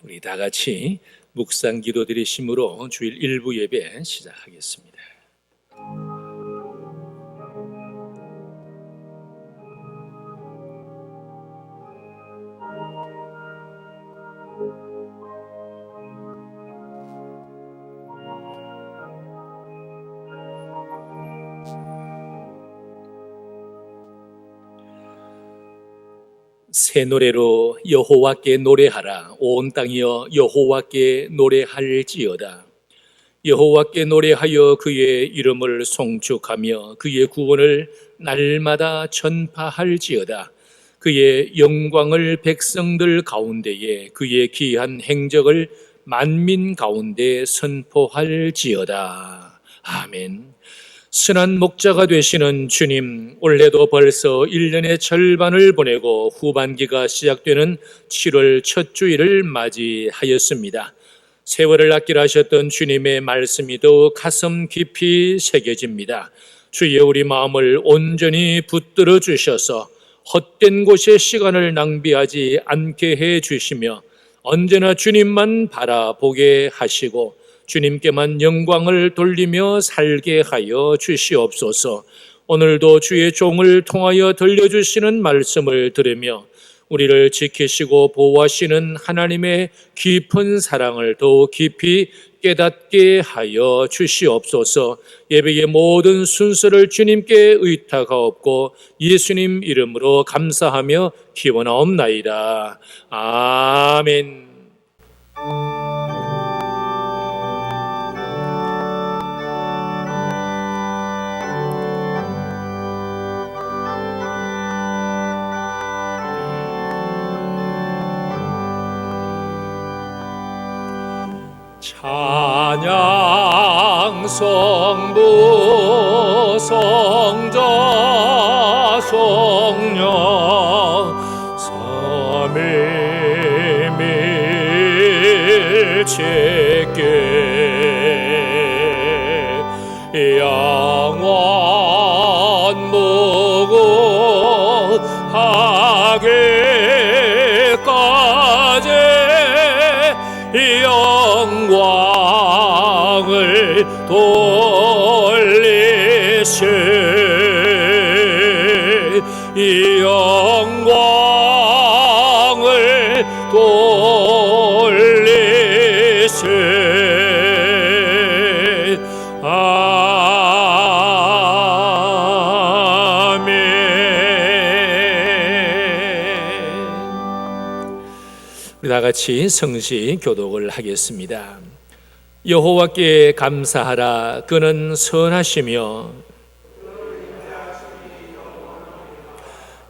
우리 다 같이 묵상 기도 드리심으로 주일 일부 예배 시작하겠습니다. 새 노래로 여호와께 노래하라. 온 땅이여 여호와께 노래할지어다. 여호와께 노래하여 그의 이름을 송축하며 그의 구원을 날마다 전파할지어다. 그의 영광을 백성들 가운데에 그의 귀한 행적을 만민 가운데 선포할지어다. 아멘. 선한 목자가 되시는 주님, 올해도 벌써 1년의 절반을 보내고 후반기가 시작되는 7월 첫 주일을 맞이하였습니다. 세월을 아끼라 하셨던 주님의 말씀이 더욱 가슴 깊이 새겨집니다. 주의 우리 마음을 온전히 붙들어 주셔서 헛된 곳에 시간을 낭비하지 않게 해 주시며 언제나 주님만 바라보게 하시고 주님께만 영광을 돌리며 살게 하여 주시옵소서. 오늘도 주의 종을 통하여 들려주시는 말씀을 들으며 우리를 지키시고 보호하시는 하나님의 깊은 사랑을 더욱 깊이 깨닫게 하여 주시옵소서. 예배의 모든 순서를 주님께 의탁하옵고 예수님 이름으로 감사하며 기원하옵나이다. 아멘. 찬양 성부 성자 성령 삼위일체께 영원 무궁하게까지 영광을 돌리시 영광을 돌리시 우리 다 같이 성시 교독을 하겠습니다. 여호와께 감사하라. 그는 선하시며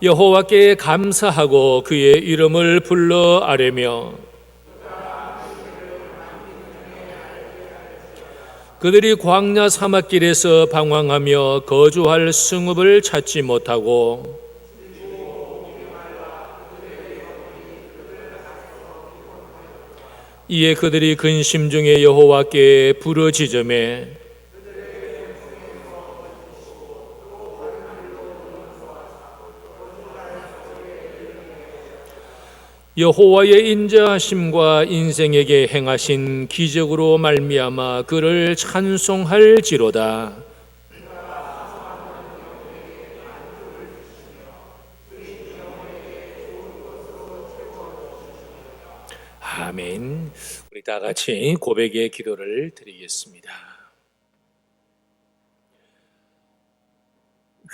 여호와께 감사하고 그의 이름을 불러 아뢰며 그들이 광야 사막길에서 방황하며 거주할 성읍을 찾지 못하고 이에 그들이 근심 중에 여호와께 부르짖으매 여호와의 인자하심과 인생에게 행하신 기적으로 말미암아 그를 찬송할지로다. 아멘. 우리 다 같이 고백의 기도를 드리겠습니다.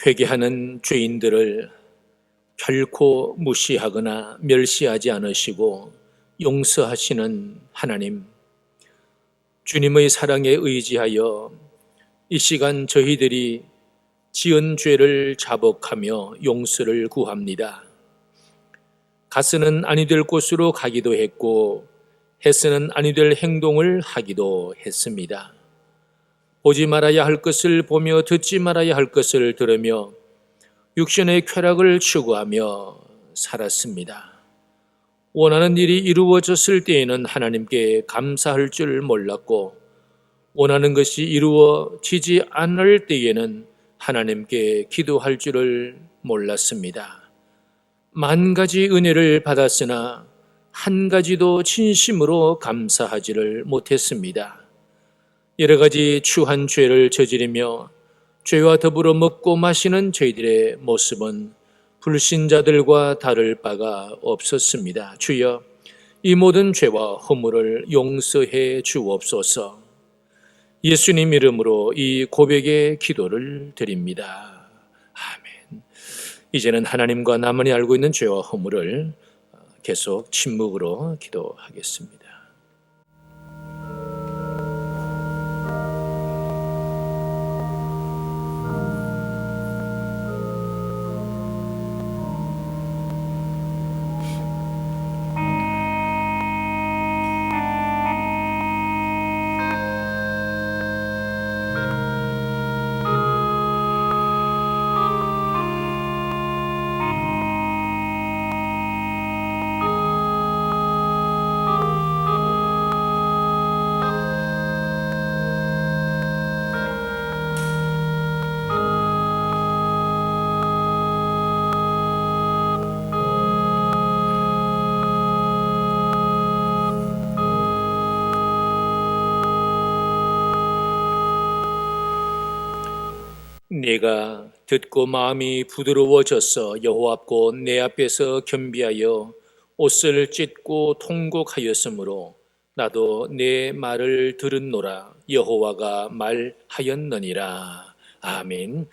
회개하는 죄인들을 결코 무시하거나 멸시하지 않으시고 용서하시는 하나님, 주님의 사랑에 의지하여 이 시간 저희들이 지은 죄를 자복하며 용서를 구합니다. 가서는 아니 될 곳으로 가기도 했고 해서는 아니 될 행동을 하기도 했습니다. 보지 말아야 할 것을 보며 듣지 말아야 할 것을 들으며 육신의 쾌락을 추구하며 살았습니다. 원하는 일이 이루어졌을 때에는 하나님께 감사할 줄 몰랐고 원하는 것이 이루어지지 않을 때에는 하나님께 기도할 줄을 몰랐습니다. 만 가지 은혜를 받았으나 한 가지도 진심으로 감사하지를 못했습니다. 여러 가지 추한 죄를 저지르며 죄와 더불어 먹고 마시는 저희들의 모습은 불신자들과 다를 바가 없었습니다. 주여, 이 모든 죄와 허물을 용서해 주옵소서. 예수님 이름으로 이 고백의 기도를 드립니다. 아멘. 이제는 하나님과 나만이 알고 있는 죄와 허물을 계속 침묵으로 기도하겠습니다. 내가 듣고 마음이 부드러워져서 여호와 앞고 내 앞에서 겸비하여 옷을 찢고 통곡하였으므로 나도 내 말을 들은노라. 여호와가 말하였느니라. 아멘.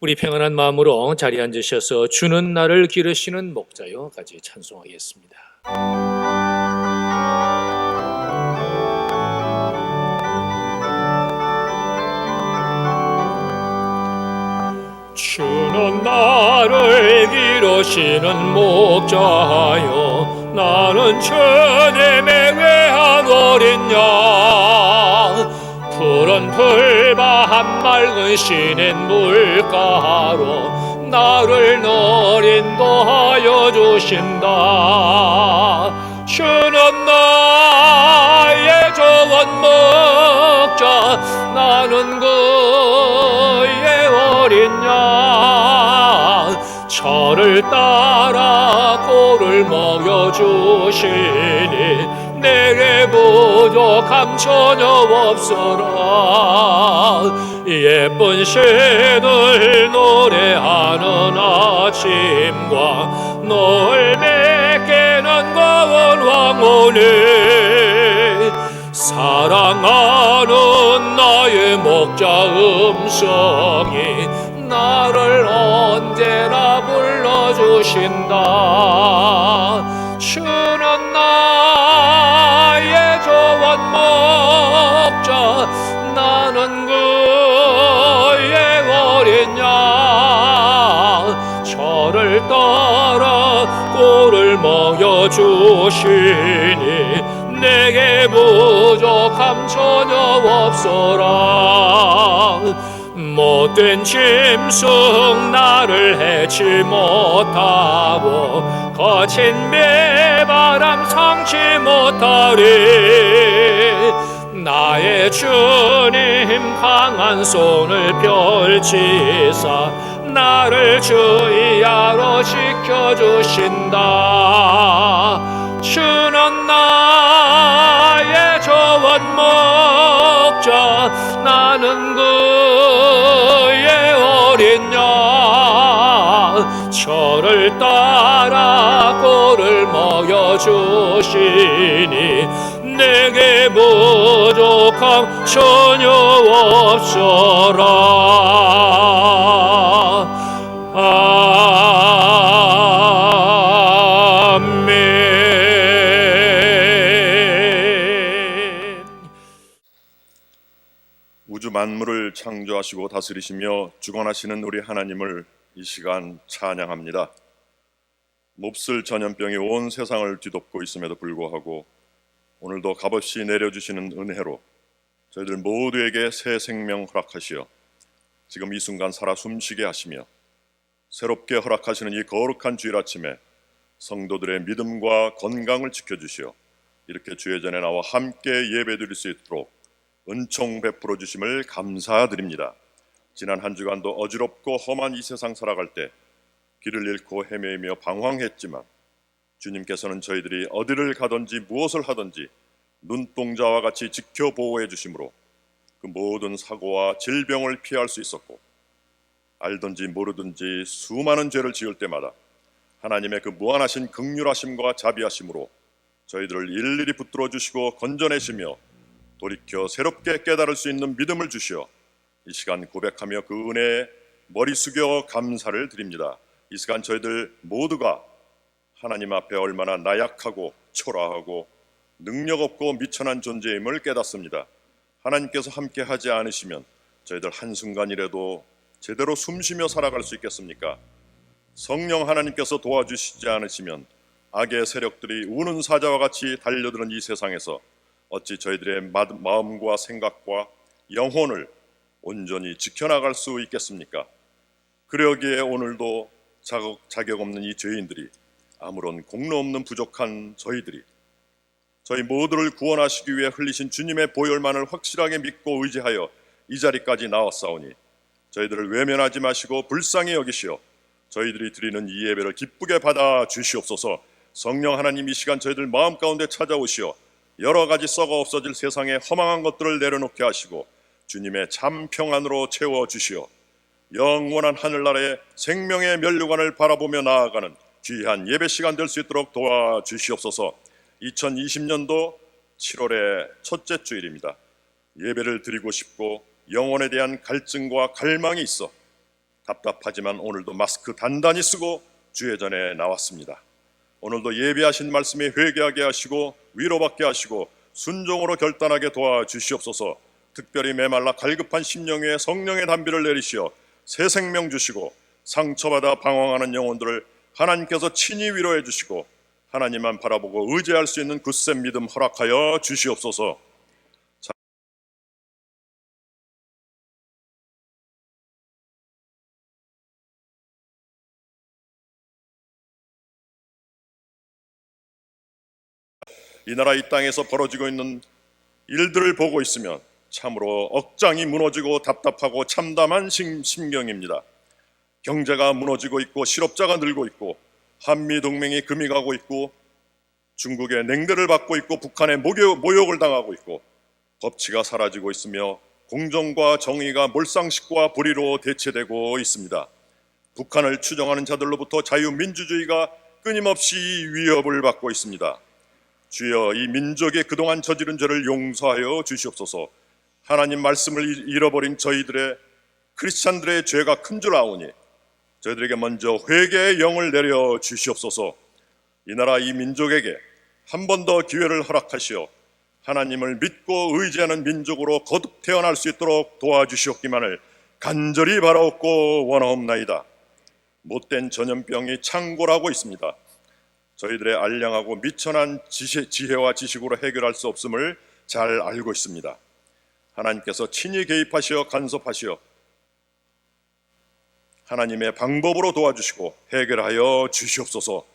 우리 평안한 마음으로 자리에 앉으셔서 주는 나를 기르시는 목자요 같이 찬송하겠습니다. 주는 나를 기르시는 목자여, 나는 주님의 외한 어린 양. 푸른 풀밭 맑은 시냇 물가로 나를 늘 인도하여 주신다. 주는 나의 좋은 목자, 나는 그의 어린 양. 저를 따라 꼴을 먹여주시니 내게 부족함 전혀 없어라. 예쁜 시들 노래하는 아침과 널 맺게는 고운 황혼이, 사랑하는 나의 목자 음성이 나를 언제나 불러주신다. 주는 나의 좋은 목자, 나는 그의 어린 양. 저를 따라 꼴을 먹여주시니 내게 부족함 전혀 없어라. 못된 짐승 나를 해치 못하고 거친 매바람 상치 못하리. 나의 주님 강한 손을 펼치사 나를 주의하러 지켜주신다. 주는 나의 좋은 목자, 나는 그의 어린 양. 저를 따라 꼴을 먹여주시니 내게 부족함 전혀 없어라. 우주 만물을 창조하시고 다스리시며 주관하시는 우리 하나님을 이 시간 찬양합니다. 몹쓸 전염병이 온 세상을 뒤덮고 있음에도 불구하고 오늘도 값없이 내려주시는 은혜로 저희들 모두에게 새 생명 허락하시어 지금 이 순간 살아 숨쉬게 하시며 새롭게 허락하시는 이 거룩한 주일 아침에 성도들의 믿음과 건강을 지켜주시어 이렇게 주의 전에 나와 함께 예배드릴 수 있도록 은총 베풀어 주심을 감사드립니다. 지난 한 주간도 어지럽고 험한 이 세상 살아갈 때 길을 잃고 헤매이며 방황했지만 주님께서는 저희들이 어디를 가든지 무엇을 하든지 눈동자와 같이 지켜 보호해 주심으로 그 모든 사고와 질병을 피할 수 있었고, 알든지 모르든지 수많은 죄를 지을 때마다 하나님의 그 무한하신 긍휼하심과 자비하심으로 저희들을 일일이 붙들어 주시고 건져내시며 돌이켜 새롭게 깨달을 수 있는 믿음을 주시어 이 시간 고백하며 그 은혜에 머리 숙여 감사를 드립니다. 이 시간 저희들 모두가 하나님 앞에 얼마나 나약하고 초라하고 능력 없고 미천한 존재임을 깨닫습니다. 하나님께서 함께 하지 않으시면 저희들 한순간이라도 제대로 숨쉬며 살아갈 수 있겠습니까? 성령 하나님께서 도와주시지 않으시면 악의 세력들이 우는 사자와 같이 달려드는 이 세상에서 어찌 저희들의 마음과 생각과 영혼을 온전히 지켜나갈 수 있겠습니까? 그러기에 오늘도 자격 없는 이 죄인들이, 아무런 공로 없는 부족한 저희 모두를 구원하시기 위해 흘리신 주님의 보혈만을 확실하게 믿고 의지하여 이 자리까지 나왔사오니 저희들을 외면하지 마시고 불쌍히 여기시어 저희들이 드리는 이 예배를 기쁘게 받아 주시옵소서. 성령 하나님, 이 시간 저희들 마음 가운데 찾아오시어 여러 가지 썩어 없어질 세상의 허망한 것들을 내려놓게 하시고 주님의 참 평안으로 채워주시어 영원한 하늘나라의 생명의 면류관을 바라보며 나아가는 귀한 예배 시간 될 수 있도록 도와주시옵소서. 2020년도 7월의 첫째 주일입니다. 예배를 드리고 싶고 영혼에 대한 갈증과 갈망이 있어 답답하지만 오늘도 마스크 단단히 쓰고 주의 전에 나왔습니다. 오늘도 예배하신 말씀에 회개하게 하시고 위로받게 하시고 순종으로 결단하게 도와주시옵소서. 특별히 메말라 갈급한 심령 위에 성령의 단비를 내리시어 새 생명 주시고 상처받아 방황하는 영혼들을 하나님께서 친히 위로해 주시고 하나님만 바라보고 의지할 수 있는 굳센 믿음 허락하여 주시옵소서. 이 나라 이 땅에서 벌어지고 있는 일들을 보고 있으면 참으로 억장이 무너지고 답답하고 참담한 심경입니다. 경제가 무너지고 있고 실업자가 늘고 있고 한미 동맹이 금이 가고 있고 중국의 냉대를 받고 있고 북한의 모욕을 당하고 있고 법치가 사라지고 있으며 공정과 정의가 몰상식과 불의로 대체되고 있습니다. 북한을 추종하는 자들로부터 자유민주주의가 끊임없이 위협을 받고 있습니다. 주여, 이 민족의 그동안 저지른 죄를 용서하여 주시옵소서. 하나님 말씀을 잃어버린 저희들의 크리스찬들의 죄가 큰 줄 아오니 저희들에게 먼저 회개의 영을 내려 주시옵소서. 이 나라 이 민족에게 한 번 더 기회를 허락하시어 하나님을 믿고 의지하는 민족으로 거듭 태어날 수 있도록 도와주시옵기만을 간절히 바라옵고 원하옵나이다. 못된 전염병이 창궐하고 있습니다. 저희들의 알량하고 미천한 지혜와 지식으로 해결할 수 없음을 잘 알고 있습니다. 하나님께서 친히 개입하시어 간섭하시어 하나님의 방법으로 도와주시고 해결하여 주시옵소서.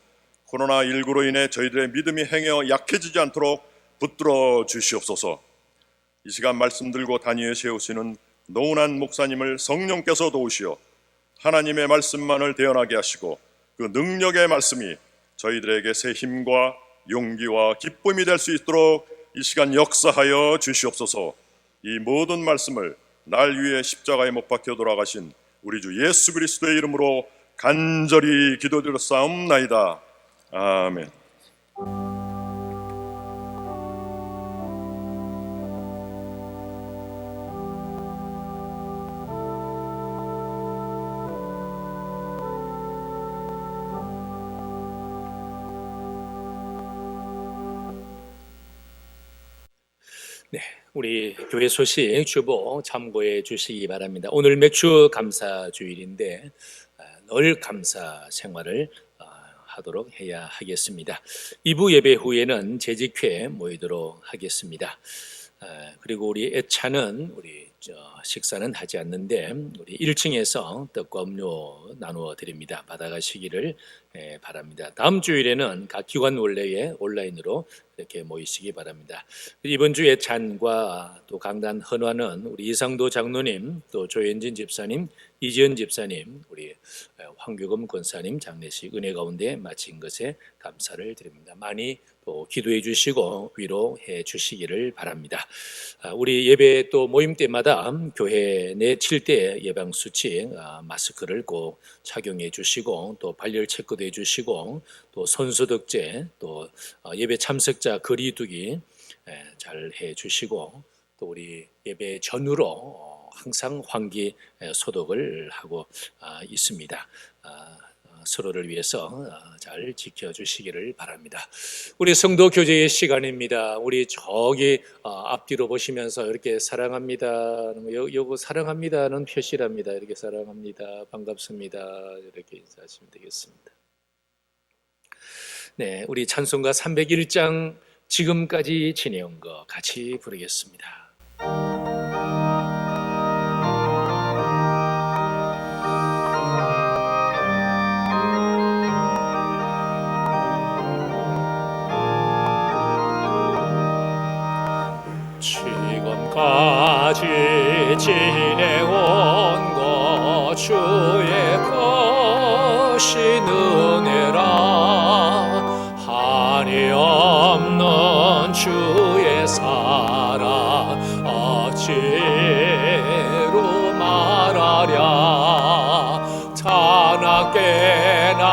코로나19로 인해 저희들의 믿음이 행여 약해지지 않도록 붙들어 주시옵소서. 이 시간 말씀 들고 단위에 세우시는 노은한 목사님을 성령께서 도우시어 하나님의 말씀만을 대언하게 하시고 그 능력의 말씀이 저희들에게 새 힘과 용기와 기쁨이 될 수 있도록 이 시간 역사하여 주시옵소서. 이 모든 말씀을 날 위해 십자가에 못 박혀 돌아가신 우리 주 예수 그리스도의 이름으로 간절히 기도드렸사옵나이다. 아멘. 네, 우리 교회 소식 주보 참고해 주시기 바랍니다. 오늘 맥주 감사 주일인데 늘 감사 생활을 하도록 해야 하겠습니다. 2부 예배 후에는 재직회 모이도록 하겠습니다. 그리고 우리 애차는 우리 식사는 하지 않는데 우리 1층에서 떡과 음료 나누어 드립니다. 받아가시기를 바랍니다. 다음 주일에는 각 기관 원래에 온라인으로 이렇게 모이시기 바랍니다. 이번 주에 찬과 또 강단 헌화는 우리 이상도 장로님, 또 조현진 집사님, 이지연 집사님, 우리 황규금 권사님 장례식 은혜 가운데 마친 것에 감사를 드립니다. 많이 또 기도해 주시고 위로해 주시기를 바랍니다. 우리 예배 또 모임 때마다 교회 내 7대 예방 수칙 마스크를 꼭 착용해 주시고 또 발열 체크도 해 주시고 또 손소독제 또 예배 참석자 거리두기 잘 해 주시고 또 우리 예배 전후로 항상 환기 소독을 하고 있습니다. 서로를 위해서 잘 지켜주시기를 바랍니다. 우리 성도 교제의 시간입니다. 우리 저기 앞뒤로 보시면서 이렇게 사랑합니다. 요거 사랑합니다는 표시랍니다. 이렇게 사랑합니다. 반갑습니다. 이렇게 인사하시면 되겠습니다. 네, 우리 찬송가 301장 지금까지 지내온 거 같이 부르겠습니다. 지금까지 지내온 것 주의 것이 은혜라 한이 없는 주의 사랑 어찌로 말하랴 타나깨나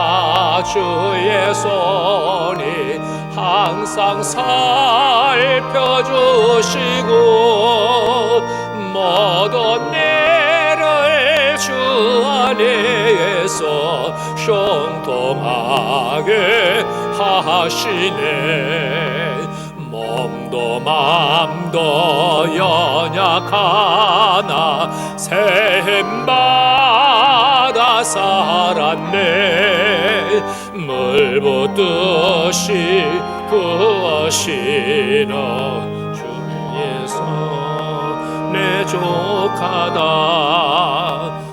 주의 손이 항상 살펴주시고 모든 일을 주 안에서 형통하게 하시네 몸도 맘도 연약하나 샘받아 살았네 물 붓듯이 부어시는 주에서 내 족하다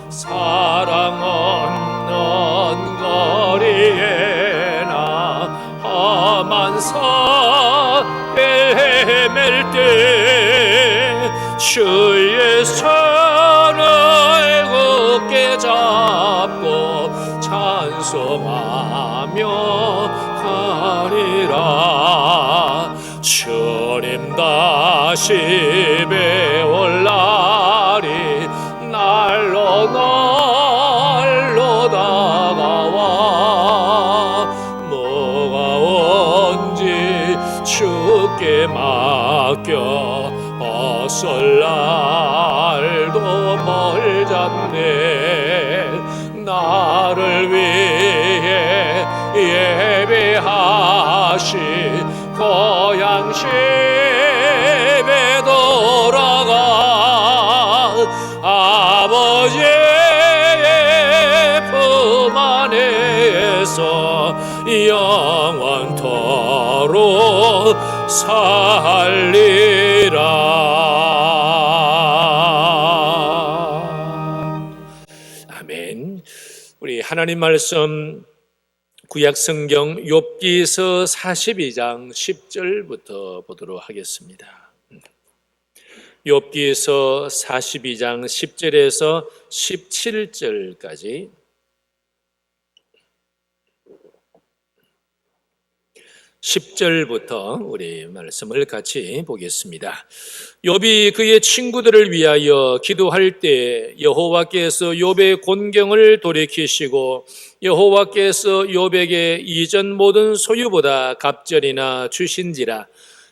사랑 없는 거리에나 험한 산에 헤맬 때 주의 손을 굳게 잡고 찬송하며 가리라 주님 다시 배울 날이 날로 날로 다가와 뭐가 온지 주께 맡겨 벗을 날도 멀잡네 나를 위해 예배하시 고향 집에 돌아가 아버지의 품 안에서 영원토록 살리라. 아멘. 우리 하나님 말씀 구약 성경 욥기서 42장 10절부터 보도록 하겠습니다. 욥기서 42장 10절에서 17절까지 10절부터 우리 말씀을 같이 보겠습니다. 욥이 그의 친구들을 위하여 기도할 때 여호와께서 욥의 곤경을 돌이키시고 여호와께서 욥에게 이전 모든 소유보다 갑절이나 주신지라.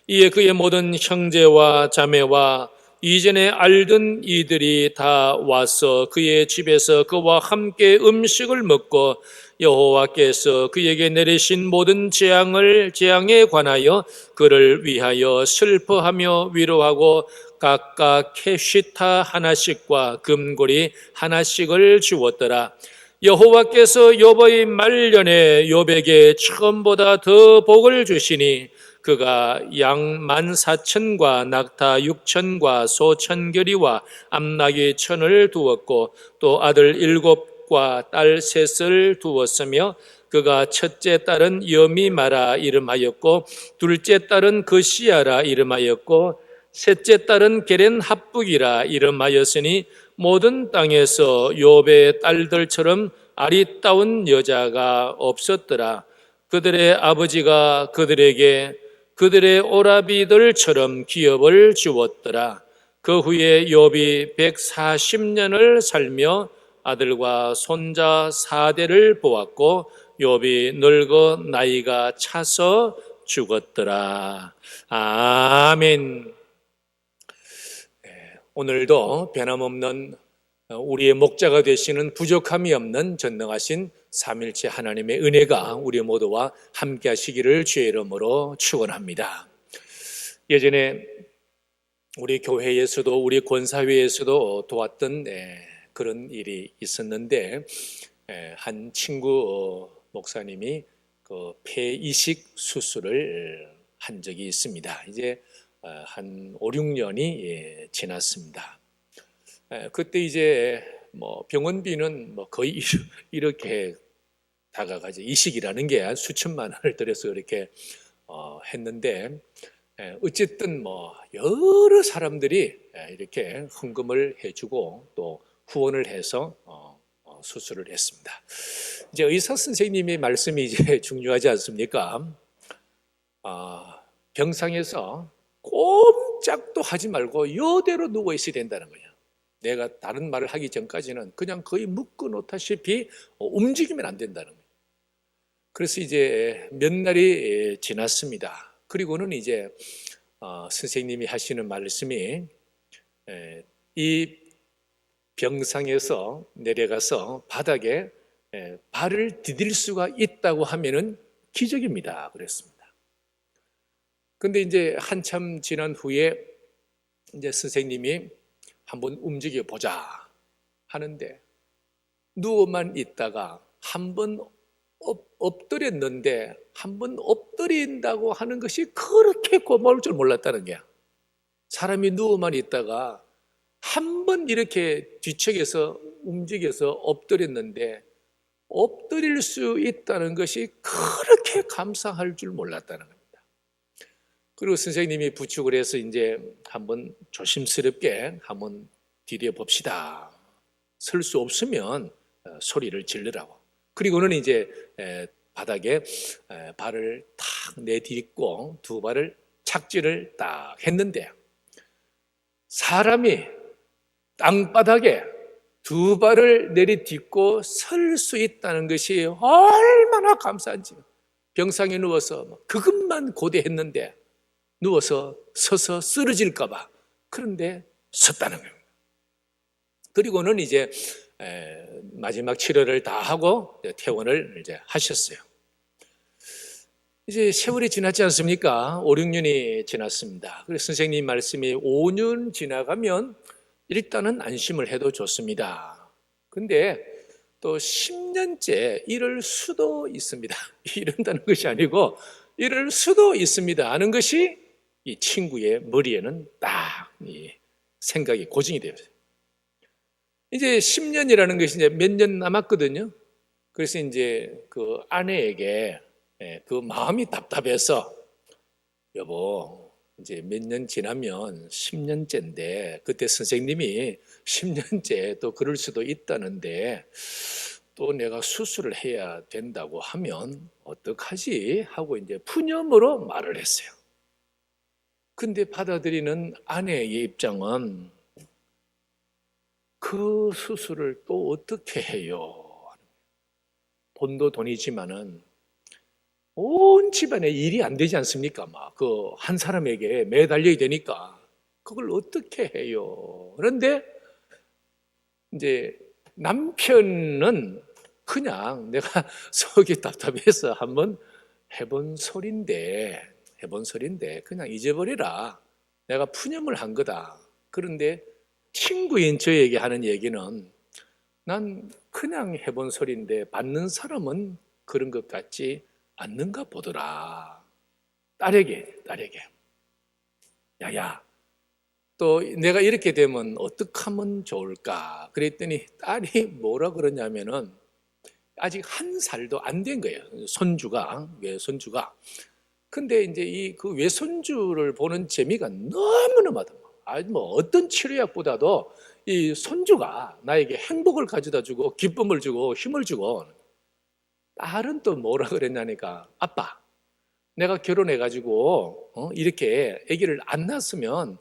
이에 그의 모든 형제와 자매와 이전에 알던 이들이 다 와서 그의 집에서 그와 함께 음식을 먹고 여호와께서 그에게 내리신 모든 재앙에 관하여 그를 위하여 슬퍼하며 위로하고 각각 캐시타 하나씩과 금고리 하나씩을 주었더라. 여호와께서 욥의 말년에 욥에게 처음보다 더 복을 주시니 그가 양 14,000과 낙타 6,000과 소 1,000결이와 암나귀 1,000을 두었고 또 아들 7과 딸 3을 두었으며 그가 첫째 딸은 여미마라 이름하였고 둘째 딸은 그시야라 이름하였고 셋째 딸은 게렌 합북이라 이름하였으니 모든 땅에서 욥의 딸들처럼 아리따운 여자가 없었더라. 그들의 아버지가 그들에게 그들의 오라비들처럼 기업을 주었더라. 그 후에 욥이 140년을 살며 아들과 손자 4대를 보았고 욥이 늙어 나이가 차서 죽었더라. 아멘. 오늘도 변함없는 우리의 목자가 되시는 부족함이 없는 전능하신 삼일체 하나님의 은혜가 우리 모두와 함께 하시기를 주의 이름으로 축원합니다. 예전에 우리 교회에서도 우리 권사회에서도 도왔던 그런 일이 있었는데 한 친구 목사님이 그 폐 이식 수술을 한 적이 있습니다. 이제 한 5, 6년이 지났습니다. 그때 이제 뭐 병원비는 뭐 거의 이렇게 다가가죠. 이식이라는 게 한 수천만 원을 들여서 이렇게 했는데 어쨌든 뭐 여러 사람들이 이렇게 헌금을 해주고 또 후원을 해서 수술을 했습니다. 이제 의사 선생님의 말씀이 이제 중요하지 않습니까? 병상에서 꼼짝도 하지 말고 이대로 누워 있어야 된다는 거예요. 내가 다른 말을 하기 전까지는 그냥 거의 묶어 놓다시피 움직이면 안 된다는 거예요. 그래서 이제 몇 날이 지났습니다. 그리고는 이제 선생님이 하시는 말씀이 이 병상에서 내려가서 바닥에 발을 디딜 수가 있다고 하면은 기적입니다. 그랬습니다. 근데 이제 한참 지난 후에 이제 선생님이 한번 움직여 보자 하는데 누워만 있다가 한번 엎드렸는데 한번 엎드린다고 하는 것이 그렇게 고마울 줄 몰랐다는 거야. 사람이 누워만 있다가 한번 이렇게 뒤척여서 움직여서 엎드렸는데 엎드릴 수 있다는 것이 그렇게 감사할 줄 몰랐다는 겁니다. 그리고 선생님이 부축을 해서 이제 한번 조심스럽게 한번 디뎌 봅시다. 설 수 없으면 소리를 질르라고. 그리고는 이제 바닥에 발을 탁 내딛고 두 발을 착지를 딱 했는데 사람이 땅바닥에 두 발을 내리딛고 설 수 있다는 것이 얼마나 감사한지. 병상에 누워서 그것만 고대했는데 누워서 서서 쓰러질까 봐. 그런데 섰다는 겁니다. 그리고는 이제 마지막 치료를 다 하고 퇴원을 이제 하셨어요. 이제 세월이 지났지 않습니까? 5, 6년이 지났습니다. 그래서 선생님 말씀이 5년 지나가면 일단은 안심을 해도 좋습니다. 근데 또 10년째 이럴 수도 있습니다. 이런다는 것이 아니고 이럴 수도 있습니다 하는 것이 이 친구의 머리에는 딱 생각이 고정이 되어요. 이제 10년이라는 것이 이제 몇 년 남았거든요. 그래서 이제 그 아내에게 그 마음이 답답해서 여보 이제 몇 년 지나면 10년째인데 그때 선생님이 10년째 또 그럴 수도 있다는데 또 내가 수술을 해야 된다고 하면 어떡하지? 하고 이제 푸념으로 말을 했어요. 근데 받아들이는 아내의 입장은 그 수술을 또 어떻게 해요? 돈도 돈이지만은 온 집안의 일이 안 되지 않습니까? 막 그 한 사람에게 매달려야 되니까 그걸 어떻게 해요? 그런데 이제 남편은 그냥 내가 속이 답답해서 한번 해본 소린데 그냥 잊어버리라. 내가 푸념을 한 거다. 그런데 친구인 저에게 하는 얘기는 난 그냥 해본 소리인데 받는 사람은 그런 것 같지 않는가 보더라. 딸에게 야야 또 내가 이렇게 되면 어떻게 하면 좋을까? 그랬더니 딸이 뭐라 그러냐면은 아직 1살도 안 된 거예요. 손주가, 외손주가. 근데 이제 이 그 외손주를 보는 재미가 너무너무하다. 뭐 어떤 치료약보다도 이 손주가 나에게 행복을 가져다 주고 기쁨을 주고 힘을 주고, 딸은 또 뭐라 그랬냐니까, 아빠, 내가 결혼해가지고 이렇게 아기를 안 낳았으면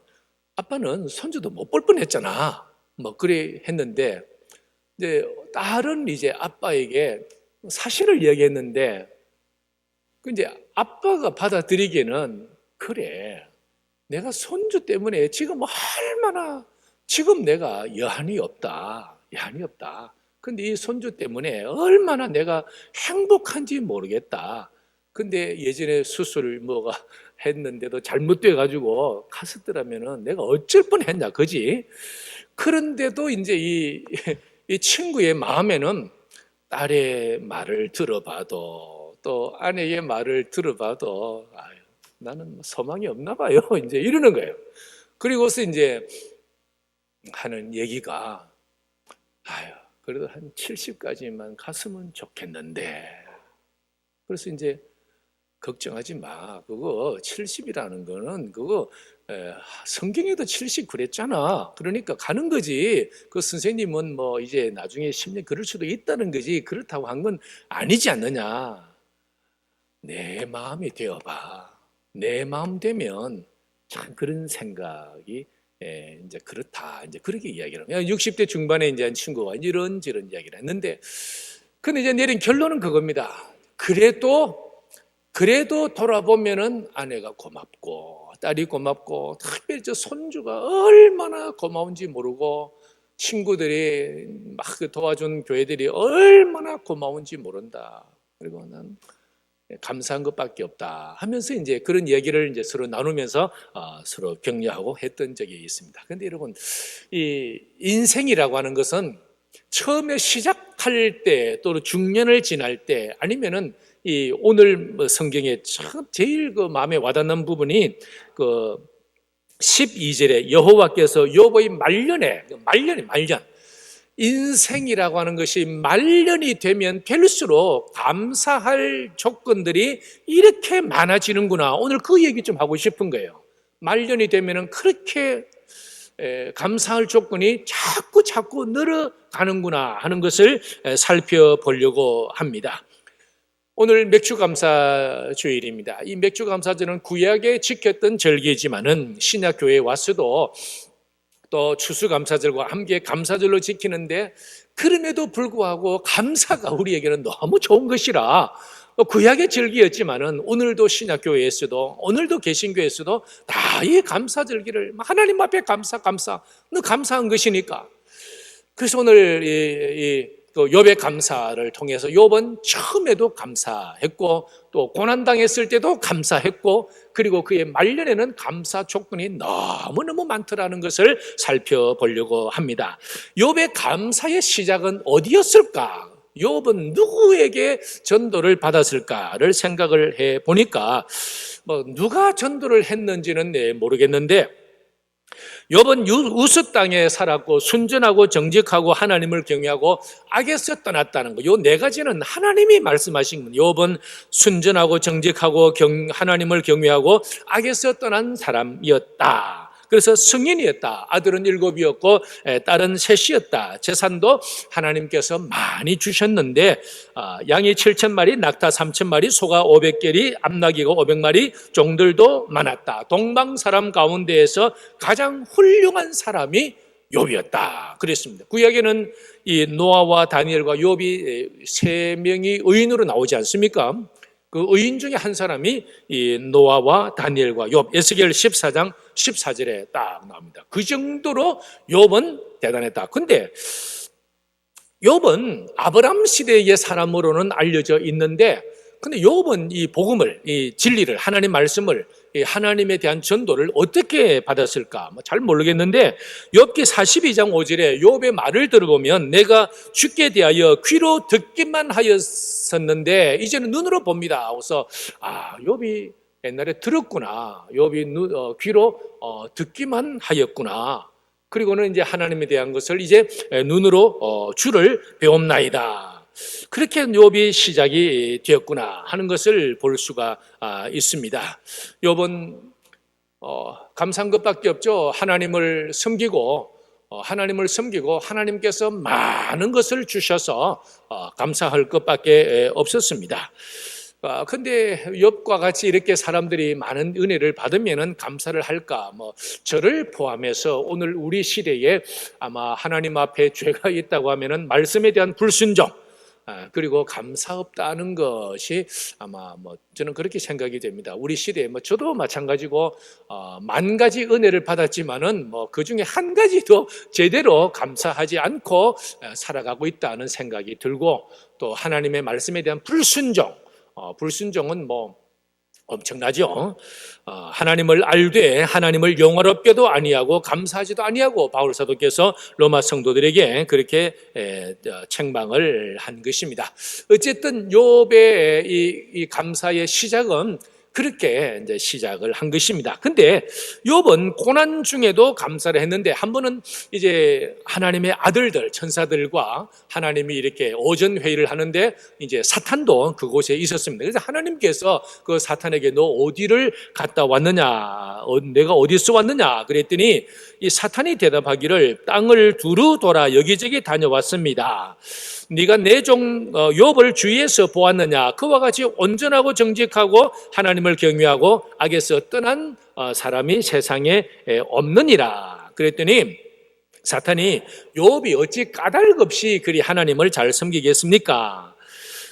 아빠는 손주도 못 볼 뻔했잖아. 뭐 그래 했는데, 이제 딸은 이제 아빠에게 사실을 이야기했는데, 그 이제 아빠가 받아들이기에는, 그래, 내가 손주 때문에 지금 얼마나, 지금 내가 여한이 없다. 근데 이 손주 때문에 얼마나 내가 행복한지 모르겠다. 근데 예전에 수술 뭐가 했는데도 잘못돼 가지고 갔었더라면은 내가 어쩔 뻔했냐, 그지? 그런데도 이제 이 친구의 마음에는 딸의 말을 들어봐도, 또 아내의 말을 들어봐도, 아유, 나는 소망이 없나 봐요. 이제 이러는 거예요. 그리고서 이제 하는 얘기가, 아유, 그래도 한 70까지만 갔으면 좋겠는데. 그래서 이제 걱정하지 마. 그거 70이라는 거는 그거 성경에도 70 그랬잖아. 그러니까 가는 거지. 그 선생님은 뭐 이제 나중에 10년 그럴 수도 있다는 거지. 그렇다고 한 건 아니지 않느냐. 내 마음이 되어봐. 내 마음 되면 참 그런 생각이 이제 그렇다. 이제 그렇게 이야기를 해요. 60대 중반에 이제 한 친구가 이런저런 이야기를 했는데, 근데 이제 내린 결론은 그겁니다. 그래도 돌아보면은 아내가 고맙고 딸이 고맙고, 특별히 저 손주가 얼마나 고마운지 모르고, 친구들이 막 도와준 교회들이 얼마나 고마운지 모른다. 그리고 난 감사한 것밖에 없다 하면서 이제 그런 얘기를 이제 서로 나누면서 서로 격려하고 했던 적이 있습니다. 그런데 여러분, 이 인생이라고 하는 것은 처음에 시작할 때, 또는 중년을 지날 때, 아니면은 이 오늘 성경에 참 제일 그 마음에 와닿는 부분이 그 12절에 여호와께서 욥의 말년, 인생이라고 하는 것이 말년이 되면 될수록 감사할 조건들이 이렇게 많아지는구나. 오늘 그 얘기 좀 하고 싶은 거예요. 말년이 되면은 그렇게 감사할 조건이 자꾸 늘어가는구나 하는 것을 살펴보려고 합니다. 오늘 맥주감사 주일입니다. 이 맥주감사절은 구약에 지켰던 절기지만은 신약교회에 와서도 또 추수감사절과 함께 감사절로 지키는데, 그럼에도 불구하고 감사가 우리에게는 너무 좋은 것이라 구약의 절기였지만은 오늘도 신약교회에서도, 오늘도 개신교회에서도 다 이 감사절기를 하나님 앞에 감사한 것이니까. 그래서 오늘 그 욥의 감사를 통해서 욥은 처음에도 감사했고, 또 고난당했을 때도 감사했고, 그리고 그의 말년에는 감사 조건이 너무너무 많더라는 것을 살펴보려고 합니다. 욥의 감사의 시작은 어디였을까? 욥은 누구에게 전도를 받았을까를 생각을 해보니까, 누가 전도를 했는지는 모르겠는데, 욥은 우스 땅에 살았고 순전하고 정직하고 하나님을 경외하고 악에서 떠났다는 거. 요 네 가지는 하나님이 말씀하신 거예요. 욥은 순전하고 정직하고 하나님을 경외하고 악에서 떠난 사람이었다. 그래서 승인이었다. 아들은 7이었고 딸은 3이었다. 재산도 하나님께서 많이 주셨는데 양이 7,000마리, 낙타 3,000마리, 소가 500개리, 암나귀가 500마리, 종들도 많았다. 동방 사람 가운데에서 가장 훌륭한 사람이 욥이었다. 그랬습니다. 구약에는 이 노아와 다니엘과 욥이 3명이 의인으로 나오지 않습니까? 그 의인 중에 한 사람이 이 노아와 다니엘과 욥, 에스겔 14장 14절에 딱 나옵니다. 그 정도로 욥은 대단했다. 근데 욥은 아브람 시대의 사람으로는 알려져 있는데, 근데 욥은 이 복음을, 이 진리를, 하나님 말씀을, 이 하나님에 대한 전도를 어떻게 받았을까? 잘 모르겠는데, 욥기 42장 5절에 욥의 말을 들어보면, 내가 주께 대하여 귀로 듣기만 하였었는데 이제는 눈으로 봅니다. 그래서 욥이 옛날에 들었구나. 욥이 귀로 듣기만 하였구나. 그리고는 이제 하나님에 대한 것을 이제 눈으로 주를 배움나이다. 그렇게 욥이 시작이 되었구나 하는 것을 볼 수가 있습니다. 욥은 감사한 것밖에 없죠. 하나님을 섬기고 하나님께서 많은 것을 주셔서 감사할 것밖에 없었습니다. 근데 욥과 같이 이렇게 사람들이 많은 은혜를 받으면은 감사를 할까? 저를 포함해서 오늘 우리 시대에 아마 하나님 앞에 죄가 있다고 하면은 말씀에 대한 불순종, 그리고 감사 없다는 것이 아마 저는 그렇게 생각이 됩니다. 우리 시대에 저도 마찬가지고 만 가지 은혜를 받았지만은 그 중에 한 가지도 제대로 감사하지 않고 살아가고 있다는 생각이 들고, 또 하나님의 말씀에 대한 불순종은 엄청나죠. 하나님을 알되 하나님을 영화롭게도 아니하고 감사하지도 아니하고 바울 사도께서 로마 성도들에게 그렇게 책망을 한 것입니다. 어쨌든 욥의 이 감사의 시작은 그렇게 이제 시작을 한 것입니다. 근데 욥은 고난 중에도 감사를 했는데, 한 번은 이제 하나님의 아들들, 천사들과 하나님이 이렇게 오전 회의를 하는데 이제 사탄도 그곳에 있었습니다. 그래서 하나님께서 그 사탄에게 너 어디를 갔다 왔느냐, 내가 어디서 왔느냐 그랬더니 이 사탄이 대답하기를 땅을 두루 돌아 여기저기 다녀왔습니다. 네가 내 종 욥을 주위에서 보았느냐? 그와 같이 온전하고 정직하고 하나님을 경외하고 악에서 떠난 사람이 세상에 없느니라. 그랬더니 사탄이 욥이 어찌 까닭 없이 그리 하나님을 잘 섬기겠습니까?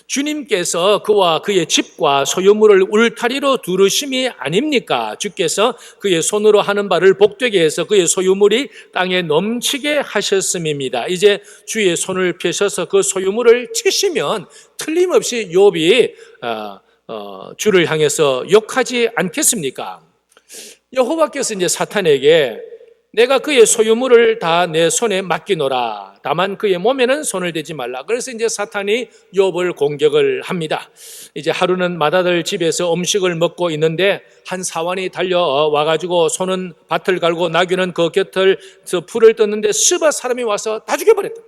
주님께서 그와 그의 집과 소유물을 울타리로 두르심이 아닙니까? 주께서 그의 손으로 하는 바를 복되게 해서 그의 소유물이 땅에 넘치게 하셨음입니다. 이제 주의 손을 펴셔서 그 소유물을 치시면 틀림없이 욥이 주를 향해서 욕하지 않겠습니까? 여호와께서 이제 사탄에게 내가 그의 소유물을 다 내 손에 맡기노라. 다만 그의 몸에는 손을 대지 말라. 그래서 이제 사탄이 욥을 공격을 합니다. 이제 하루는 마다들 집에서 음식을 먹고 있는데 한 사환이 달려와가지고 소는 밭을 갈고 나귀는 그 곁을서 풀을 떴는데 스바 사람이 와서 다 죽여버렸다.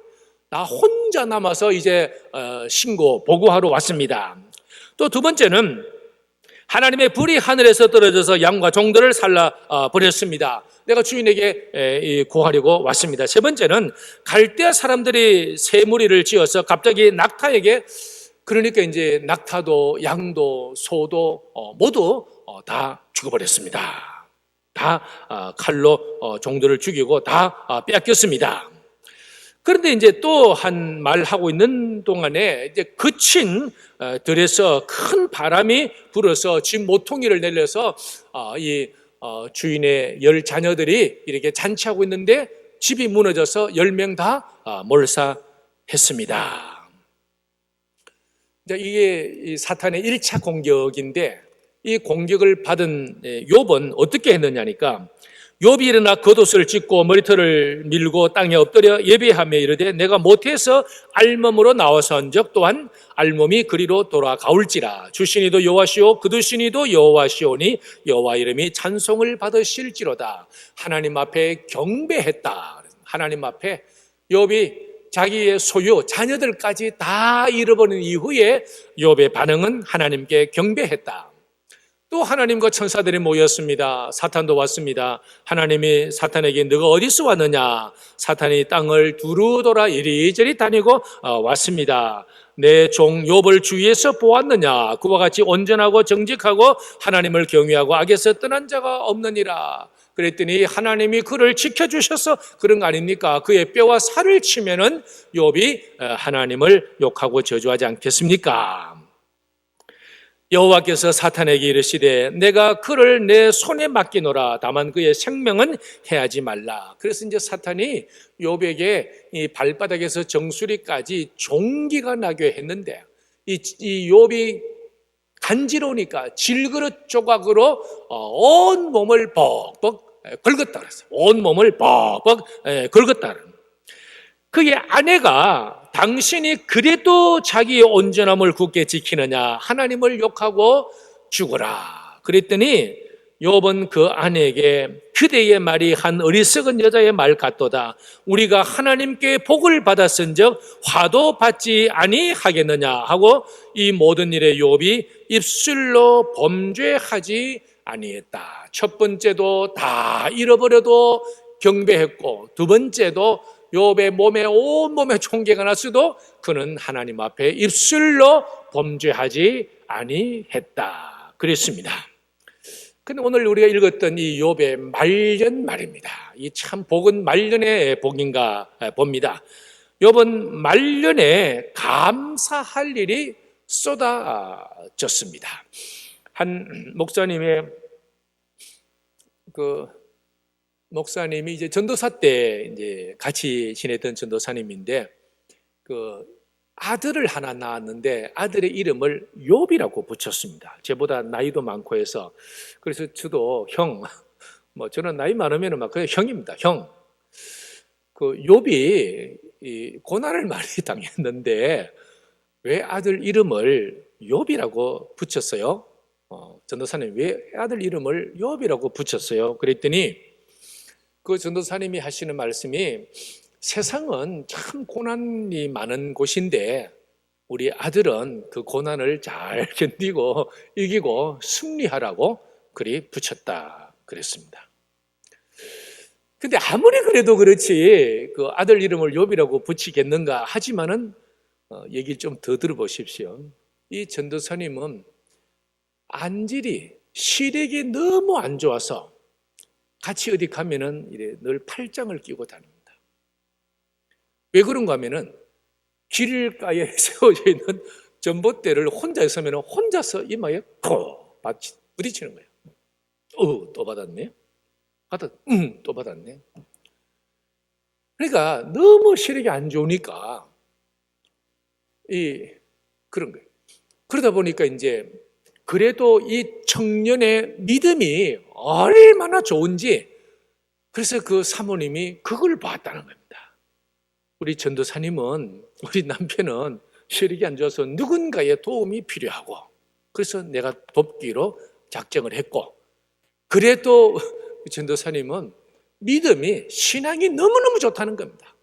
나 혼자 남아서 이제 보고하러 왔습니다. 또 두 번째는 하나님의 불이 하늘에서 떨어져서 양과 종들을 살라 버렸습니다. 내가 주인에게 고하려고 왔습니다. 세 번째는 갈대아 사람들이 새 무리를 지어서 갑자기 낙타에게, 그러니까 이제 낙타도 양도 소도 모두 다 죽어버렸습니다. 다 칼로 종들을 죽이고 다 빼앗겼습니다. 그런데 이제 또 한 말 하고 있는 동안에 이제 그친 들에서 큰 바람이 불어서 집 모퉁이를 내려서 주인의 10자녀들이 이렇게 잔치하고 있는데 집이 무너져서 10명 다 몰사했습니다. 이게 사탄의 1차 공격인데, 이 공격을 받은 욥은 어떻게 했느냐니까, 욥이 일어나 겉옷을 찢고 머리털을 밀고 땅에 엎드려 예배하며 이르되 내가 모태에서 알몸으로 나와서 한적 또한 알몸이 그리로 돌아가올지라. 주신이도 여호와시오 그두신이도 여호와시오니 여호와 이름이 찬송을 받으실지로다. 하나님 앞에 경배했다. 하나님 앞에 욥이 자기의 소유 자녀들까지 다 잃어버린 이후에 욥의 반응은 하나님께 경배했다. 또 하나님과 천사들이 모였습니다. 사탄도 왔습니다. 하나님이 사탄에게 너가 어디서 왔느냐? 사탄이 땅을 두루 돌아 이리저리 다니고 왔습니다. 내 종 욥을 주위에서 보았느냐? 그와 같이 온전하고 정직하고 하나님을 경외하고 악에서 떠난 자가 없느니라. 그랬더니 하나님이 그를 지켜주셔서 그런 거 아닙니까? 그의 뼈와 살을 치면은 욥이 하나님을 욕하고 저주하지 않겠습니까? 여호와께서 사탄에게 이르시되 내가 그를 내 손에 맡기노라. 다만 그의 생명은 해하지 말라. 그래서 이제 사탄이 욥에게 이 발바닥에서 정수리까지 종기가 나게 했는데 이 욥이 간지러우니까 질그릇 조각으로 온 몸을 벅벅 긁었다 그랬어요. 온 몸을 벅벅 긁었다. 그의 아내가 당신이 그래도 자기의 온전함을 굳게 지키느냐? 하나님을 욕하고 죽어라. 그랬더니 욥은 그 아내에게 그대의 말이 한 어리석은 여자의 말 같도다. 우리가 하나님께 복을 받았은즉 화도 받지 아니하겠느냐 하고 이 모든 일에 욥이 입술로 범죄하지 아니했다. 첫 번째도 다 잃어버려도 경배했고, 두 번째도 욥의 몸에 온몸에 총계가 났어도 그는 하나님 앞에 입술로 범죄하지 아니했다 그랬습니다. 근데 오늘 우리가 읽었던 이 욥의 말년 말입니다. 이 참 복은 말년의 복인가 봅니다. 욥은 말년에 감사할 일이 쏟아졌습니다. 한 목사님이 이제 전도사 때 이제 같이 지냈던 전도사님인데 아들을 하나 낳았는데 아들의 이름을 욥이라고 붙였습니다. 저보다 나이도 많고 해서 그래서 저도 저는 나이 많으면 막 그냥 형입니다. 형. 욥이 이 고난을 많이 당했는데 왜 아들 이름을 욥이라고 붙였어요? 전도사님 왜 아들 이름을 욥이라고 붙였어요? 그랬더니 그 전도사님이 하시는 말씀이 세상은 참 고난이 많은 곳인데 우리 아들은 그 고난을 잘 견디고 이기고 승리하라고 그리 붙였다 그랬습니다. 근데 아무리 그래도 그렇지 그 아들 이름을 욥이라고 붙이겠는가 하지만은 얘기를 좀 더 들어보십시오. 이 전도사님은 안질이 시력이 너무 안 좋아서 같이 어디 가면은 이래 늘 팔짱을 끼고 다닙니다. 왜 그런가 하면은 길가에 세워져 있는 전봇대를 혼자 있으면 혼자서 이마에 콕 부딪히는 거예요. 또 받았네. 또 받았네. 그러니까 너무 시력이 안 좋으니까 그런 거예요. 그러다 보니까 이제 그래도 이 청년의 믿음이 얼마나 좋은지 그래서 그 사모님이 그걸 봤다는 겁니다. 우리 전도사님은 우리 남편은 시력이 안 좋아서 누군가의 도움이 필요하고 그래서 내가 돕기로 작정을 했고 그래도 전도사님은 믿음이 신앙이 너무너무 좋다는 겁니다.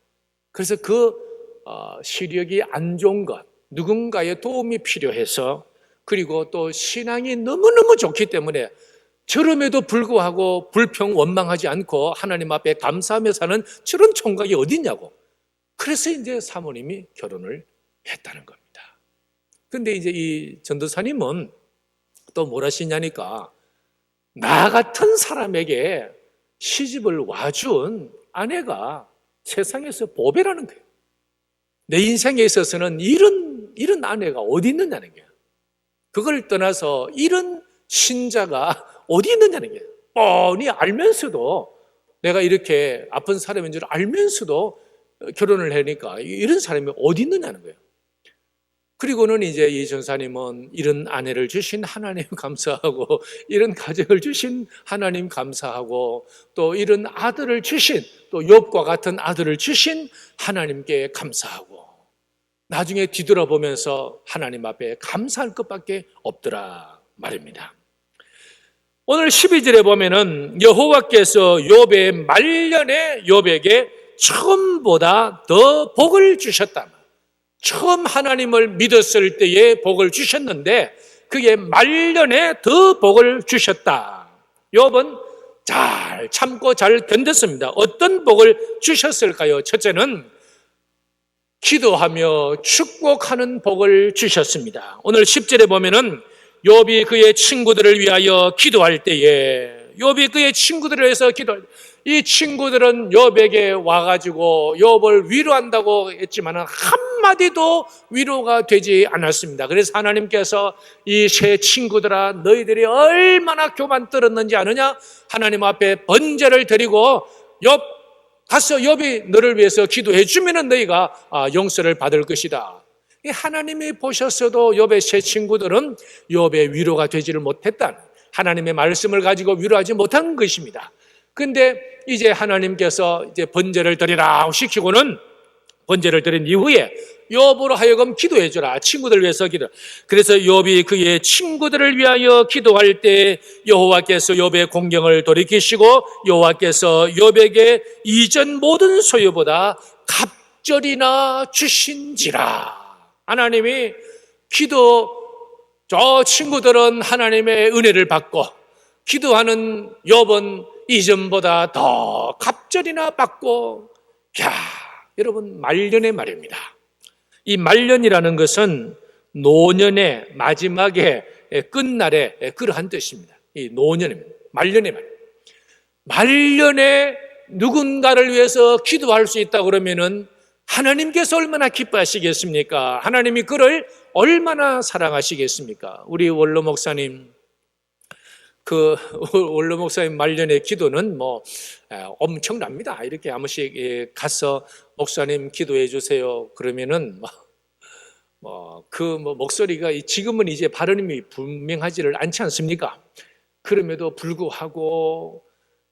그래서 시력이 안 좋은 것 누군가의 도움이 필요해서 그리고 또 신앙이 너무너무 좋기 때문에 저럼에도 불구하고 불평 원망하지 않고 하나님 앞에 감사하며 사는 저런 총각이 어디 있냐고. 그래서 이제 사모님이 결혼을 했다는 겁니다. 근데 이제 이 전도사님은 또 뭘 하시냐니까 나 같은 사람에게 시집을 와준 아내가 세상에서 보배라는 거예요. 내 인생에 있어서는 이런 아내가 어디 있느냐는 거예요. 그걸 떠나서 이런 신자가 어디 있느냐는 거예요. 뻔히 알면서도 내가 이렇게 아픈 사람인 줄 알면서도 결혼을 하니까 이런 사람이 어디 있느냐는 거예요. 그리고는 이제 이 전사님은 이런 아내를 주신 하나님 감사하고 이런 가정을 주신 하나님 감사하고 또 이런 아들을 주신 또 욥과 같은 아들을 주신 하나님께 감사하고 나중에 뒤돌아보면서 하나님 앞에 감사할 것밖에 없더라 말입니다. 오늘 12절에 보면은 여호와께서 욥의 말년에 욥에게 처음보다 더 복을 주셨다. 처음 하나님을 믿었을 때에 복을 주셨는데 그게 말년에 더 복을 주셨다. 욥은 잘 참고 잘 견뎠습니다. 어떤 복을 주셨을까요? 첫째는 기도하며 축복하는 복을 주셨습니다. 오늘 10절에 보면은 욥이 그의 친구들을 위하여 기도할 때에 욥이 그의 친구들을 위해서 기도할 때 이 친구들은 욥에게 와가지고 욥을 위로한다고 했지만 한마디도 위로가 되지 않았습니다. 그래서 하나님께서 이 세 친구들아 너희들이 얼마나 교만 떨었는지 아느냐? 하나님 앞에 번제를 드리고 가서 욥이 너를 위해서 기도해 주면은 너희가 용서를 받을 것이다. 하나님이 보셨어도 욥의 세 친구들은 욥의 위로가 되지를 못했다. 하나님의 말씀을 가지고 위로하지 못한 것입니다. 근데 이제 하나님께서 이제 번제를 드리라 시키고는 번제를 드린 이후에 욥으로 하여금 기도해 주라. 친구들 위해서 기도. 그래서 욥이 그의 친구들을 위하여 기도할 때 여호와께서 욥의 공경을 돌이키시고 여호와께서 욥에게 이전 모든 소유보다 갑절이나 주신지라. 하나님이 저 친구들은 하나님의 은혜를 받고 기도하는 욥은 이전보다 더 갑절이나 받고, 여러분, 말년의 말입니다. 이 말년이라는 것은 노년의 마지막에 끝날에 그러한 뜻입니다. 이 노년입니다. 말년의 말. 말년에 누군가를 위해서 기도할 수 있다 그러면은 하나님께서 얼마나 기뻐하시겠습니까? 하나님이 그를 얼마나 사랑하시겠습니까? 우리 원로 목사님, 원로 목사님 말년의 기도는 엄청납니다. 이렇게 한 번씩 가서 목사님 기도해 주세요. 그러면은 목소리가 지금은 이제 발음이 분명하지를 않지 않습니까? 그럼에도 불구하고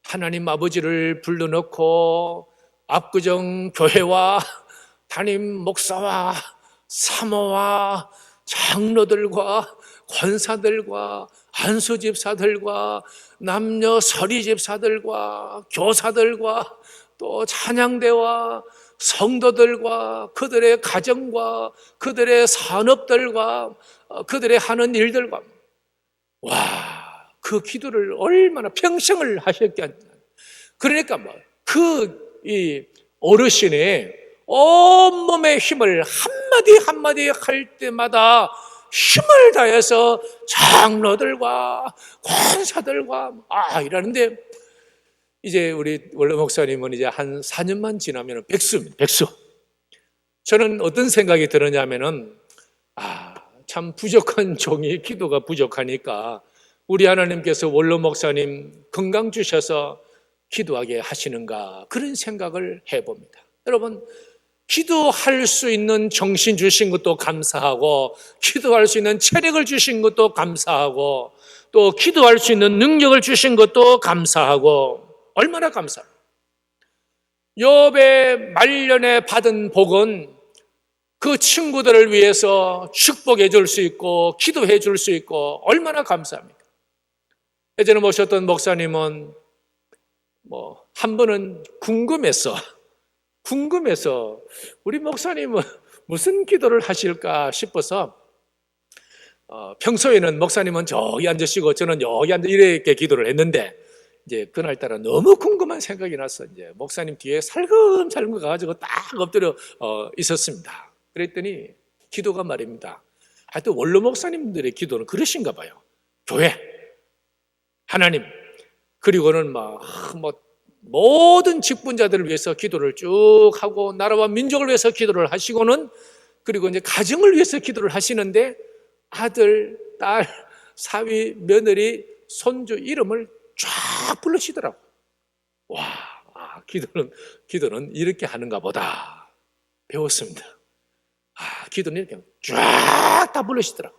하나님 아버지를 불러놓고 압구정 교회와 담임 목사와 사모와 장로들과 권사들과 안수집사들과 남녀 서리집사들과 교사들과 또 찬양대와 성도들과 그들의 가정과 그들의 산업들과 그들의 하는 일들과, 그 기도를 얼마나 평생을 하셨겠냐. 그러니까 이 어르신의 온몸의 힘을 한마디 한마디 할 때마다 힘을 다해서 장로들과 권사들과 이러는데, 이제 우리 원로 목사님은 이제 한 4년만 지나면 백수입니다. 백수. 저는 어떤 생각이 들었냐면은 참 부족한 종이 기도가 부족하니까 우리 하나님께서 원로 목사님 건강 주셔서 기도하게 하시는가, 그런 생각을 해봅니다. 여러분, 기도할 수 있는 정신 주신 것도 감사하고, 기도할 수 있는 체력을 주신 것도 감사하고, 또 기도할 수 있는 능력을 주신 것도 감사하고, 얼마나 감사합니까? 욥의 말년에 받은 복은 그 친구들을 위해서 축복해 줄 수 있고 기도해 줄 수 있고 얼마나 감사합니까? 예전에 모셨던 목사님은 한 번은 궁금해서 우리 목사님은 무슨 기도를 하실까 싶어서, 평소에는 목사님은 저기 앉으시고 저는 여기 앉아 이렇게 기도를 했는데, 이제 그날따라 너무 궁금한 생각이 나서 이제 목사님 뒤에 살금살금 가가지고 딱 엎드려 있었습니다. 그랬더니 기도가 말입니다. 하여튼 원로 목사님들의 기도는 그러신가 봐요. 교회, 하나님, 그리고는 모든 직분자들을 위해서 기도를 쭉 하고 나라와 민족을 위해서 기도를 하시고는, 그리고 이제 가정을 위해서 기도를 하시는데 아들, 딸, 사위, 며느리, 손주 이름을 쫙 부르시더라고. 기도는 이렇게 하는가 보다 배웠습니다. 기도는 이렇게 쫙 다 부르시더라고.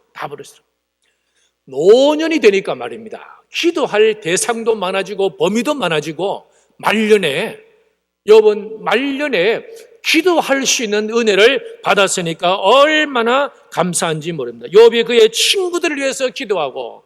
노년이 되니까 말입니다. 기도할 대상도 많아지고 범위도 많아지고, 욥은 말년에 기도할 수 있는 은혜를 받았으니까 얼마나 감사한지 모릅니다. 욥이 그의 친구들을 위해서 기도하고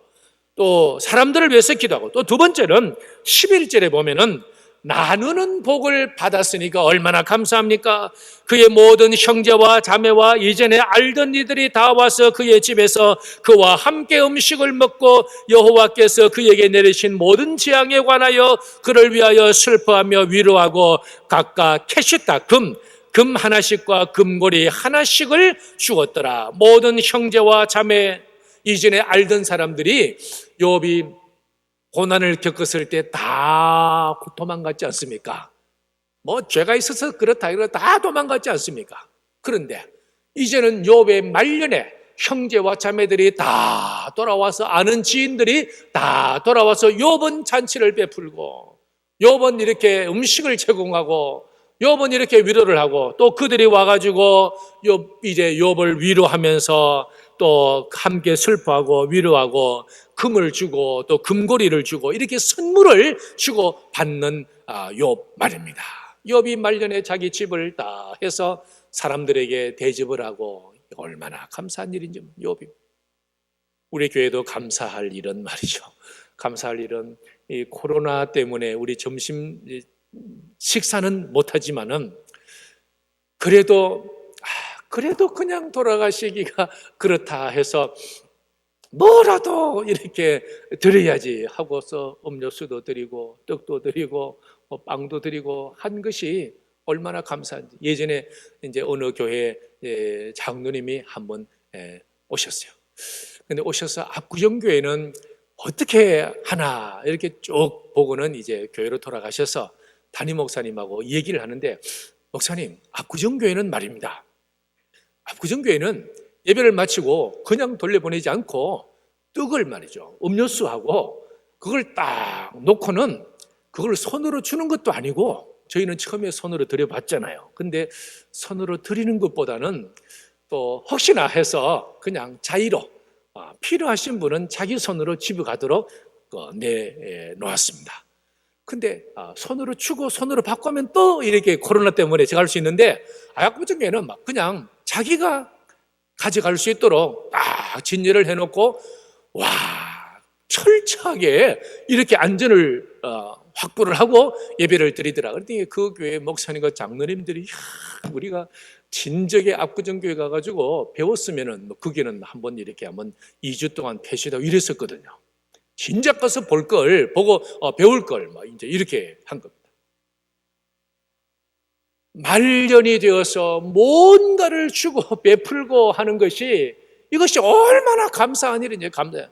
또 사람들을 위해서 기도하고, 또 두 번째는 11절에 보면은 나누는 복을 받았으니까 얼마나 감사합니까? 그의 모든 형제와 자매와 이전에 알던 이들이 다 와서 그의 집에서 그와 함께 음식을 먹고 여호와께서 그에게 내리신 모든 재앙에 관하여 그를 위하여 슬퍼하며 위로하고 각각 캐시타 금 하나씩과 금고리 하나씩을 주었더라. 모든 형제와 자매, 이전에 알던 사람들이 욥이 고난을 겪었을 때 다 도망갔지 않습니까? 죄가 있어서 그렇다 이거 다 도망갔지 않습니까? 그런데 이제는 욥의 말년에 형제와 자매들이 다 돌아와서, 아는 지인들이 다 돌아와서 욥은 잔치를 베풀고, 욥은 이렇게 음식을 제공하고, 욥은 이렇게 위로를 하고, 또 그들이 와가지고 이제 욥을 위로하면서 또 함께 슬퍼하고 위로하고 금을 주고 또 금고리를 주고 이렇게 선물을 주고 받는 욥 말입니다. 욥이 말년에 자기 집을 다 해서 사람들에게 대접을 하고 얼마나 감사한 일인지 욥이. 우리 교회도 감사할 일은 말이죠. 감사할 일은 이 코로나 때문에 우리 점심 식사는 못하지만은 그래도 그냥 돌아가시기가 그렇다 해서 뭐라도 이렇게 드려야지 하고서 음료수도 드리고 떡도 드리고 빵도 드리고 한 것이 얼마나 감사한지. 예전에 이제 어느 교회 장로님이 한번 오셨어요. 근데 오셔서 압구정교회는 어떻게 하나 이렇게 쭉 보고는 이제 교회로 돌아가셔서 담임 목사님하고 얘기를 하는데, 목사님, 압구정교회는 말입니다, 압구정교회는 예배를 마치고 그냥 돌려보내지 않고 떡을 말이죠, 음료수하고 그걸 딱 놓고는 그걸 손으로 주는 것도 아니고, 저희는 처음에 손으로 드려봤잖아요. 근데 손으로 드리는 것보다는 또 혹시나 해서 그냥 자의로 필요하신 분은 자기 손으로 집에 가도록 내놓았습니다. 근데 손으로 주고 손으로 받고 하면 또 이렇게 코로나 때문에 제가 할 수 있는데, 압구정교회는 막 그냥 자기가 가져갈 수 있도록 딱 진열을 해놓고, 와, 철저하게 이렇게 안전을 확보를 하고 예배를 드리더라. 그런데 그 교회 목사님과 장로님들이, 우리가 진작에 압구정교회 가가지고 배웠으면은 거기는 한번 이렇게 한번 2주 동안 폐쇄하고 이랬었거든요. 진작 가서 볼 걸 보고 배울 걸 막 이제 이렇게 한 겁니다. 말년이 되어서 뭔가를 주고 베풀고 하는 것이, 이것이 얼마나 감사한 일인지. 감사해요.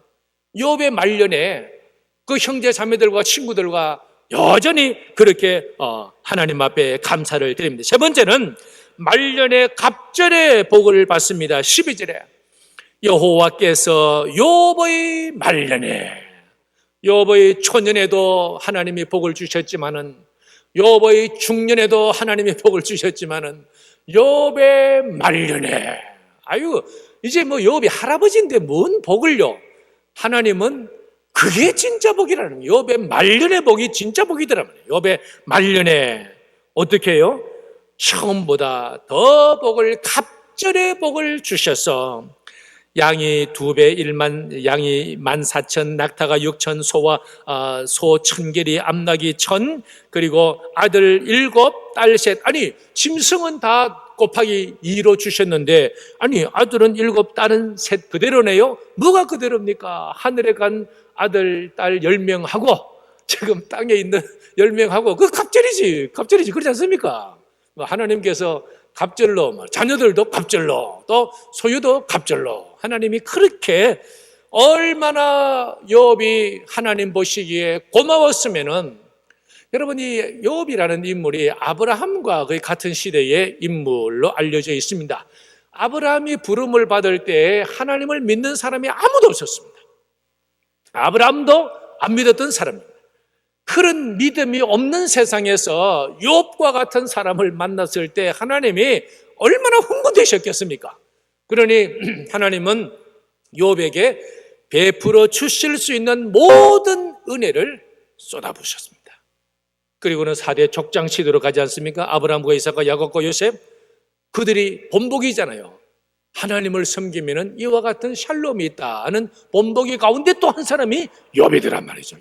욥의 말년에 그 형제 자매들과 친구들과 여전히 그렇게 하나님 앞에 감사를 드립니다. 세 번째는 말년에 갑절의 복을 받습니다. 12절에 여호와께서 욥의 말년에, 욥의 초년에도 하나님이 복을 주셨지만은, 욥의 중년에도 하나님이 복을 주셨지만은, 욥의 말년에, 이제 뭐 욥이 할아버지인데 뭔 복을요? 하나님은 그게 진짜 복이라는 거예요. 욥의 말년의 복이 진짜 복이더라고요. 욥의 말년에 어떻게 해요? 처음보다 더 복을, 갑절의 복을 주셔서 양이 2배, 양이 14,000, 낙타가 6,000, 소 1,000개리, 암낙이 1,000, 그리고 아들 7, 딸 3. 아니, 짐승은 다 곱하기 2로 주셨는데, 아니, 아들은 7, 딸은 3 그대로네요? 뭐가 그대로입니까? 하늘에 간 아들, 딸 10명하고 지금 땅에 있는 10명하고 그 갑절이지. 그렇지 않습니까? 하나님께서 갑절로, 자녀들도 갑절로, 또 소유도 갑절로, 하나님이 그렇게 얼마나 욥이 하나님 보시기에 고마웠으면은, 여러분, 이 욥이라는 인물이 아브라함과 거의 같은 시대의 인물로 알려져 있습니다. 아브라함이 부름을 받을 때 하나님을 믿는 사람이 아무도 없었습니다. 아브라함도 안 믿었던 사람입니다. 그런 믿음이 없는 세상에서 욥과 같은 사람을 만났을 때 하나님이 얼마나 흥분되셨겠습니까? 그러니 하나님은 욥에게 베풀어 주실 수 있는 모든 은혜를 쏟아부으셨습니다. 그리고는 4대 족장 시대로 가지 않습니까? 아브라함과 이삭과 야곱과 요셉, 그들이 본복이잖아요. 하나님을 섬기면은 이와 같은 샬롬이 있다는 본보기 가운데 또 한 사람이 욥이더란 말이죠.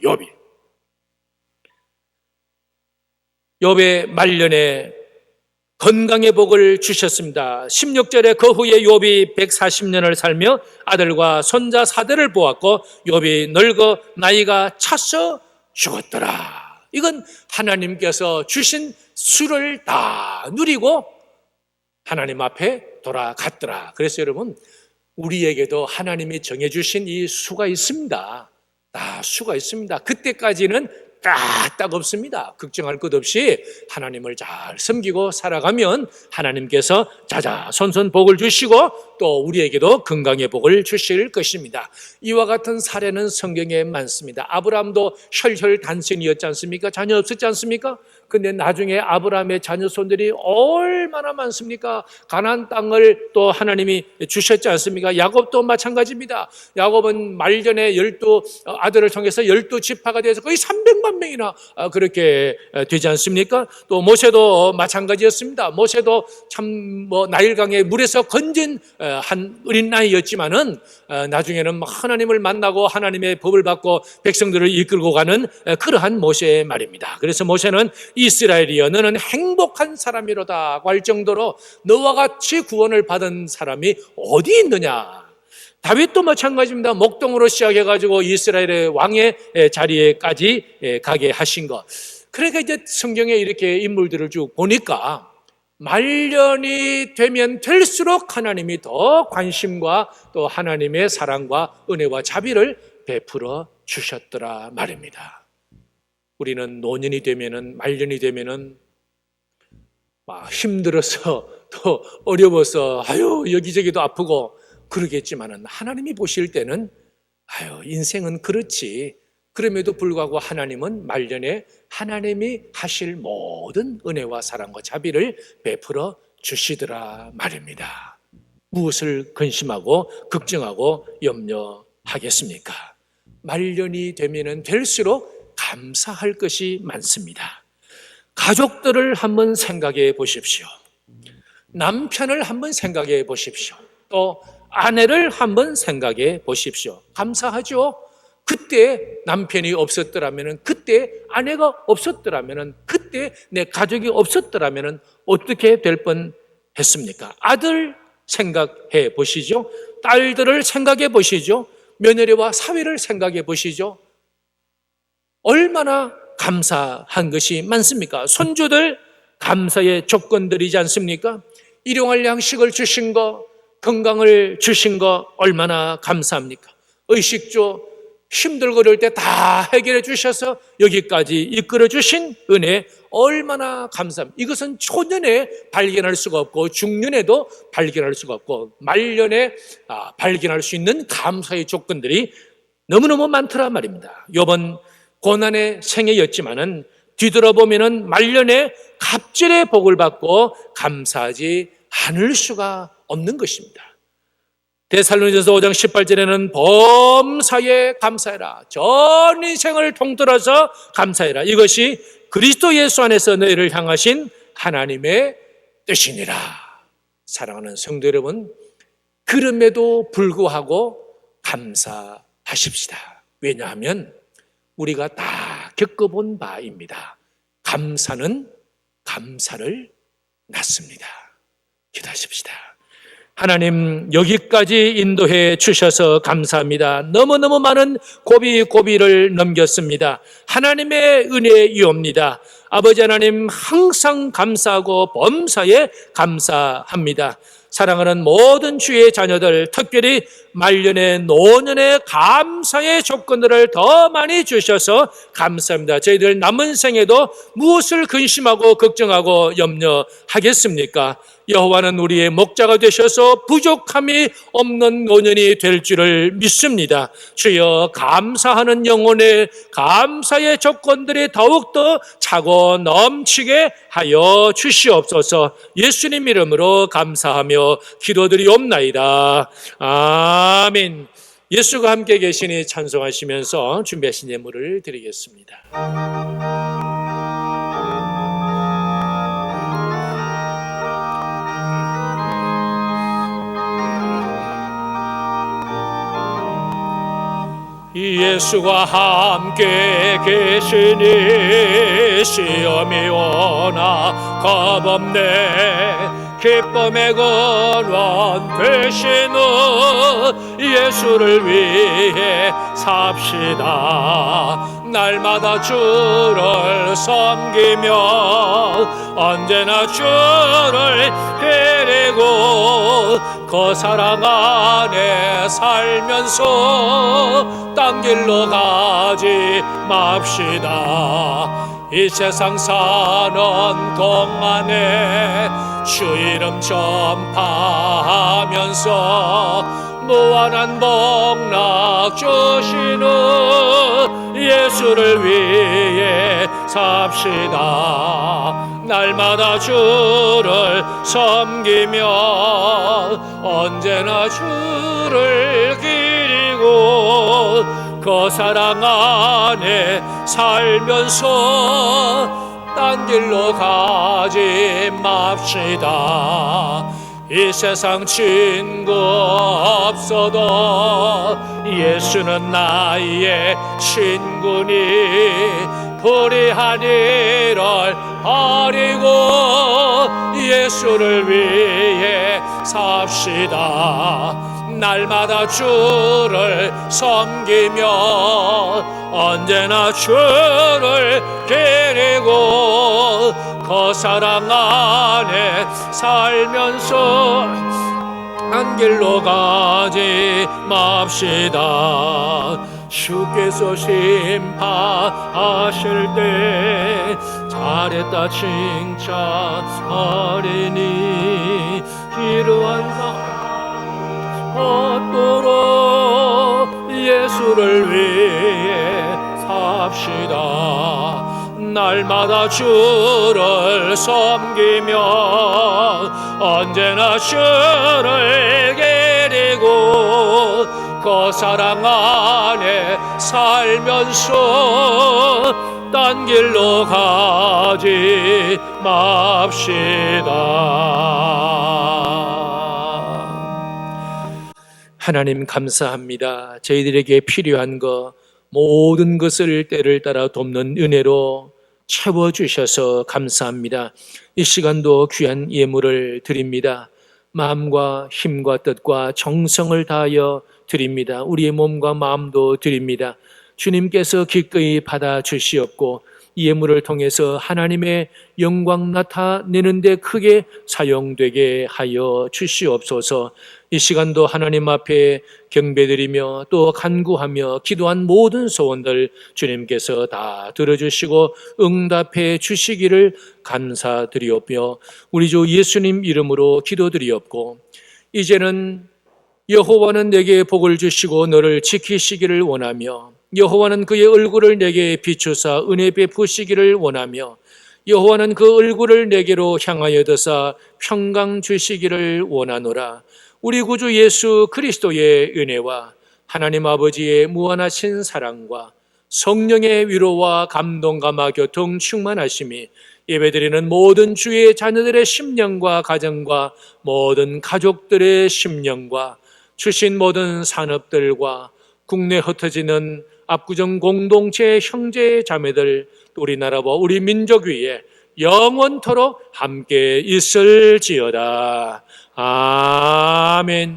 욥의 말년에 건강의 복을 주셨습니다. 16절에 그 후에 욥이 140년을 살며 아들과 손자 4대를 보았고 욥이 늙어 나이가 차서 죽었더라. 이건 하나님께서 주신 수를 다 누리고 하나님 앞에 돌아갔더라. 그래서 여러분, 우리에게도 하나님이 정해주신 이 수가 있습니다. 수가 있습니다. 그때까지는 까딱 없습니다. 걱정할 것 없이 하나님을 잘 섬기고 살아가면 하나님께서 자자손손 복을 주시고 또 우리에게도 건강의 복을 주실 것입니다. 이와 같은 사례는 성경에 많습니다. 아브라함도 혈혈단신이었지 않습니까? 자녀 없었지 않습니까? 근데 나중에 아브라함의 자녀손들이 얼마나 많습니까? 가나안 땅을 또 하나님이 주셨지 않습니까? 야곱도 마찬가지입니다. 야곱은 말년에 12 아들을 통해서 12지파가 되어서 거의 300만 명이나 그렇게 되지 않습니까? 또 모세도 마찬가지였습니다. 모세도 참 나일강의 물에서 건진 한 어린 나이였지만은 나중에는 하나님을 만나고 하나님의 법을 받고 백성들을 이끌고 가는 그러한 모세의 말입니다. 그래서 모세는 이스라엘이여 너는 행복한 사람이로다고 할 정도로 너와 같이 구원을 받은 사람이 어디 있느냐. 다윗도 마찬가지입니다. 목동으로 시작해가지고 이스라엘의 왕의 자리에까지 가게 하신 것. 그러니까 이제 성경에 이렇게 인물들을 쭉 보니까 말년이 되면 될수록 하나님이 더 관심과 또 하나님의 사랑과 은혜와 자비를 베풀어 주셨더라 말입니다. 우리는 노년이 되면은 말년이 되면은 막 힘들어서 또 어려워서 여기저기도 아프고 그러겠지만은 하나님이 보실 때는 인생은 그렇지. 그럼에도 불구하고 하나님은 말년에 하나님이 하실 모든 은혜와 사랑과 자비를 베풀어 주시더라 말입니다. 무엇을 근심하고 걱정하고 염려하겠습니까? 말년이 되면은 될수록 감사할 것이 많습니다. 가족들을 한번 생각해 보십시오. 남편을 한번 생각해 보십시오. 또 아내를 한번 생각해 보십시오. 감사하죠? 그때 남편이 없었더라면, 그때 아내가 없었더라면, 그때 내 가족이 없었더라면 어떻게 될 뻔했습니까? 아들 생각해 보시죠. 딸들을 생각해 보시죠. 며느리와 사위를 생각해 보시죠. 얼마나 감사한 것이 많습니까? 손주들 감사의 조건들이지 않습니까? 일용할 양식을 주신 거, 건강을 주신 거 얼마나 감사합니까? 의식주 힘들고 그럴 때 다 해결해 주셔서 여기까지 이끌어 주신 은혜 얼마나 감사합니다. 이것은 초년에 발견할 수가 없고 중년에도 발견할 수가 없고 말년에 발견할 수 있는 감사의 조건들이 너무너무 많더라 말입니다. 이번 고난의 생애였지만은 뒤돌아보면은 말년에 갑절의 복을 받고 감사하지 않을 수가 없는 것입니다. 데살로니가서 5장 18절에는 범사에 감사해라. 전 인생을 통틀어서 감사해라. 이것이 그리스도 예수 안에서 너희를 향하신 하나님의 뜻이니라. 사랑하는 성도 여러분, 그럼에도 불구하고 감사하십시다. 왜냐하면 우리가 다 겪어본 바입니다. 감사는 감사를 낳습니다. 기도하십시다. 하나님, 여기까지 인도해 주셔서 감사합니다. 너무너무 많은 고비를 넘겼습니다. 하나님의 은혜이옵니다. 아버지 하나님, 항상 감사하고 범사에 감사합니다. 사랑하는 모든 주의 자녀들, 특별히 말년에 노년에 감사의 조건들을 더 많이 주셔서 감사합니다. 저희들 남은 생에도 무엇을 근심하고 걱정하고 염려하겠습니까? 여호와는 우리의 목자가 되셔서 부족함이 없는 노년이 될 줄을 믿습니다. 주여, 감사하는 영혼의 감사의 조건들이 더욱더 차고 넘치게 하여 주시옵소서. 예수님 이름으로 감사하며 기도드리옵나이다. 아멘. 예수가 함께 계시니 찬송하시면서 준비하신 예물을 드리겠습니다. 예수가 함께 계시니 시험이 오나 겁없네. 기쁨의 근원 되시는 예수를 위해 삽시다. 날마다 주를 섬기며 언제나 주를 데리고 그 사랑 안에 살면서 딴 길로 가지 맙시다. 이 세상 사는 동안에 주 이름 전파하면서 무한한 복락 주시는 예수를 위해 삽시다. 날마다 주를 섬기며 언제나 주를 기리고 그 사랑 안에 살면서 딴 길로 가지 맙시다. 이 세상 친구 없어도 예수는 나의 친구니 불의한 일을 버리고 예수를 위해 삽시다. 날마다 주를 섬기며 언제나 주를 기리고 그 사랑 안에 살면서 한 길로 가지 맙시다. 주께서 심판하실 때 잘했다 칭찬하리니 이러한 얻도록 예수를 위해 삽시다. 날마다 주를 섬기며 언제나 주를 기리고 그 사랑 안에 살면서 딴 길로 가지 맙시다. 하나님 감사합니다. 저희들에게 필요한 것 모든 것을 때를 따라 돕는 은혜로 채워주셔서 감사합니다. 이 시간도 귀한 예물을 드립니다. 마음과 힘과 뜻과 정성을 다하여 드립니다. 우리의 몸과 마음도 드립니다. 주님께서 기꺼이 받아주시옵고 이 예물을 통해서 하나님의 영광 나타내는 데 크게 사용되게 하여 주시옵소서. 이 시간도 하나님 앞에 경배드리며 또 간구하며 기도한 모든 소원들 주님께서 다 들어주시고 응답해 주시기를 감사드리옵며 우리 주 예수님 이름으로 기도드리옵고 이제는 여호와는 내게 복을 주시고 너를 지키시기를 원하며 여호와는 그의 얼굴을 내게 비추사 은혜 베푸시기를 원하며 여호와는 그 얼굴을 내게로 향하여 드사 평강 주시기를 원하노라. 우리 구주 예수 그리스도의 은혜와 하나님 아버지의 무한하신 사랑과 성령의 위로와 감동감화 교통 충만하심이 예배드리는 모든 주의 자녀들의 심령과 가정과 모든 가족들의 심령과 주신 모든 산업들과 국내 흩어지는 압구정 공동체 형제 자매들 또 우리나라와 우리 민족 위에 영원토록 함께 있을지어다. 아멘.